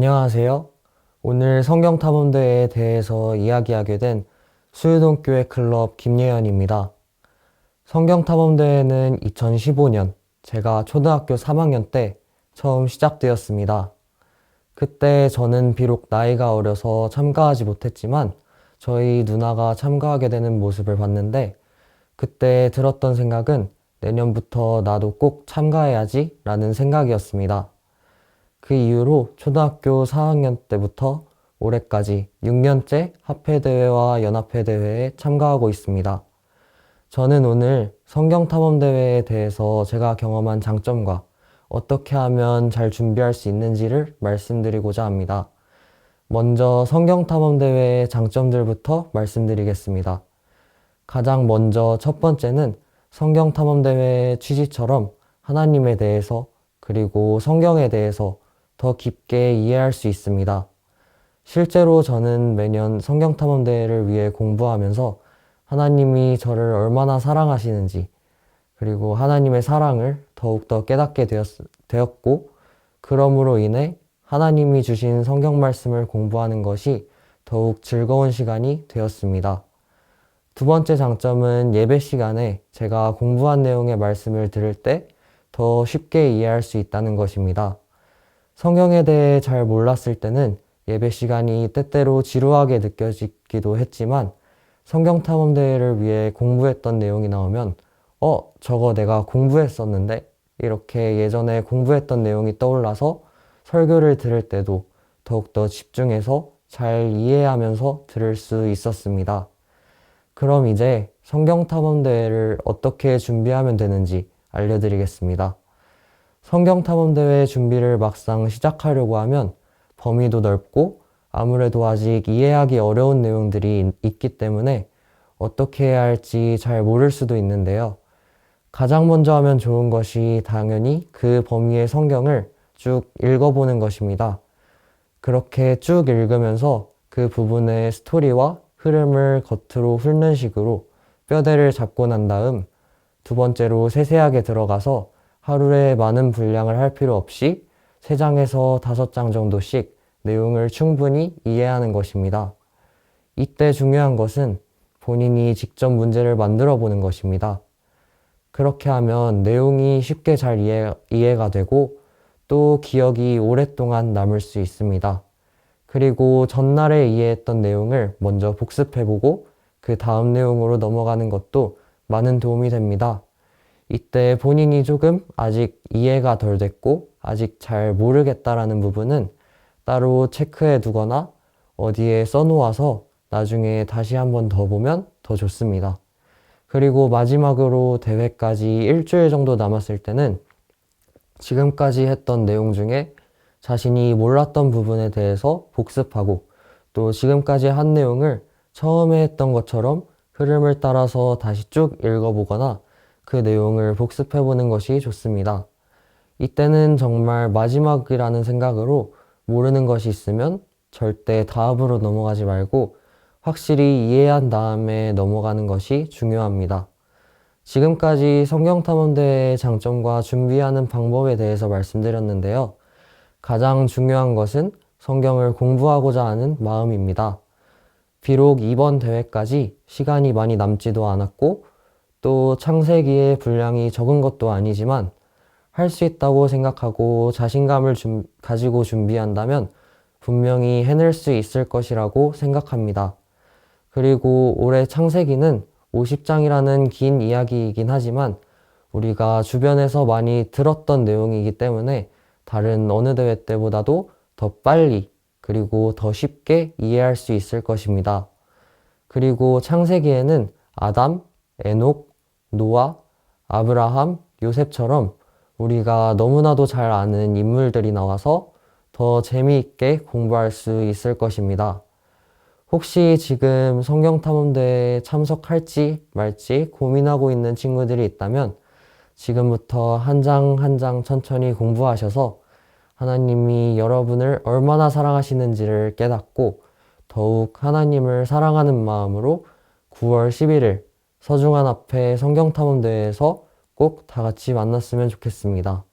안녕하세요. 오늘 성경탐험대회에 대해서 이야기하게 된 수유동교회 클럽 김예현입니다. 성경탐험대회는 2015년 제가 초등학교 3학년 때 처음 시작되었습니다. 그때 저는 비록 나이가 어려서 참가하지 못했지만 저희 누나가 참가하게 되는 모습을 봤는데 그때 들었던 생각은 내년부터 나도 꼭 참가해야지 라는 생각이었습니다. 그 이후로 초등학교 4학년 때부터 올해까지 6년째 합회대회와 연합회대회에 참가하고 있습니다. 저는 오늘 성경탐험대회에 대해서 제가 경험한 장점과 어떻게 하면 잘 준비할 수 있는지를 말씀드리고자 합니다. 먼저 성경탐험대회의 장점들부터 말씀드리겠습니다. 가장 먼저 첫 번째는 성경탐험대회의 취지처럼 하나님에 대해서 그리고 성경에 대해서 더 깊게 이해할 수 있습니다. 실제로 저는 매년 성경탐험대회를 위해 공부하면서 하나님이 저를 얼마나 사랑하시는지 그리고 하나님의 사랑을 더욱더 깨닫게 되었고 그러므로 인해 하나님이 주신 성경 말씀을 공부하는 것이 더욱 즐거운 시간이 되었습니다. 두 번째 장점은 예배 시간에 제가 공부한 내용의 말씀을 들을 때 더 쉽게 이해할 수 있다는 것입니다. 성경에 대해 잘 몰랐을 때는 예배 시간이 때때로 지루하게 느껴지기도 했지만 성경탐험대회를 위해 공부했던 내용이 나오면 저거 내가 공부했었는데? 이렇게 예전에 공부했던 내용이 떠올라서 설교를 들을 때도 더욱더 집중해서 잘 이해하면서 들을 수 있었습니다. 그럼 이제 성경탐험대회를 어떻게 준비하면 되는지 알려드리겠습니다. 성경탐험대회 준비를 막상 시작하려고 하면 범위도 넓고 아무래도 아직 이해하기 어려운 내용들이 있기 때문에 어떻게 해야 할지 잘 모를 수도 있는데요. 가장 먼저 하면 좋은 것이 당연히 그 범위의 성경을 쭉 읽어보는 것입니다. 그렇게 쭉 읽으면서 그 부분의 스토리와 흐름을 겉으로 훑는 식으로 뼈대를 잡고 난 다음 두 번째로 세세하게 들어가서 하루에 많은 분량을 할 필요 없이 3장에서 5장 정도씩 내용을 충분히 이해하는 것입니다. 이때 중요한 것은 본인이 직접 문제를 만들어 보는 것입니다. 그렇게 하면 내용이 쉽게 잘 이해가 되고 또 기억이 오랫동안 남을 수 있습니다. 그리고 전날에 이해했던 내용을 먼저 복습해보고 그 다음 내용으로 넘어가는 것도 많은 도움이 됩니다. 이때 본인이 조금 아직 이해가 덜 됐고 아직 잘 모르겠다라는 부분은 따로 체크해 두거나 어디에 써놓아서 나중에 다시 한번 더 보면 더 좋습니다. 그리고 마지막으로 대회까지 일주일 정도 남았을 때는 지금까지 했던 내용 중에 자신이 몰랐던 부분에 대해서 복습하고 또 지금까지 한 내용을 처음에 했던 것처럼 흐름을 따라서 다시 쭉 읽어보거나 그 내용을 복습해보는 것이 좋습니다. 이때는 정말 마지막이라는 생각으로 모르는 것이 있으면 절대 다음으로 넘어가지 말고 확실히 이해한 다음에 넘어가는 것이 중요합니다. 지금까지 성경탐험대회의 장점과 준비하는 방법에 대해서 말씀드렸는데요. 가장 중요한 것은 성경을 공부하고자 하는 마음입니다. 비록 이번 대회까지 시간이 많이 남지도 않았고 또 창세기의 분량이 적은 것도 아니지만 할 수 있다고 생각하고 자신감을 가지고 준비한다면 분명히 해낼 수 있을 것이라고 생각합니다. 그리고 올해 창세기는 50장이라는 긴 이야기이긴 하지만 우리가 주변에서 많이 들었던 내용이기 때문에 다른 어느 대회 때보다도 더 빨리 그리고 더 쉽게 이해할 수 있을 것입니다. 그리고 창세기에는 아담, 에녹, 노아, 아브라함, 요셉처럼 우리가 너무나도 잘 아는 인물들이 나와서 더 재미있게 공부할 수 있을 것입니다. 혹시 지금 성경탐험대회에 참석할지 말지 고민하고 있는 친구들이 있다면 지금부터 한 장 한 장 천천히 공부하셔서 하나님이 여러분을 얼마나 사랑하시는지를 깨닫고 더욱 하나님을 사랑하는 마음으로 9월 11일 서중한 앞에 성경탐험대회에서 꼭 다 같이 만났으면 좋겠습니다.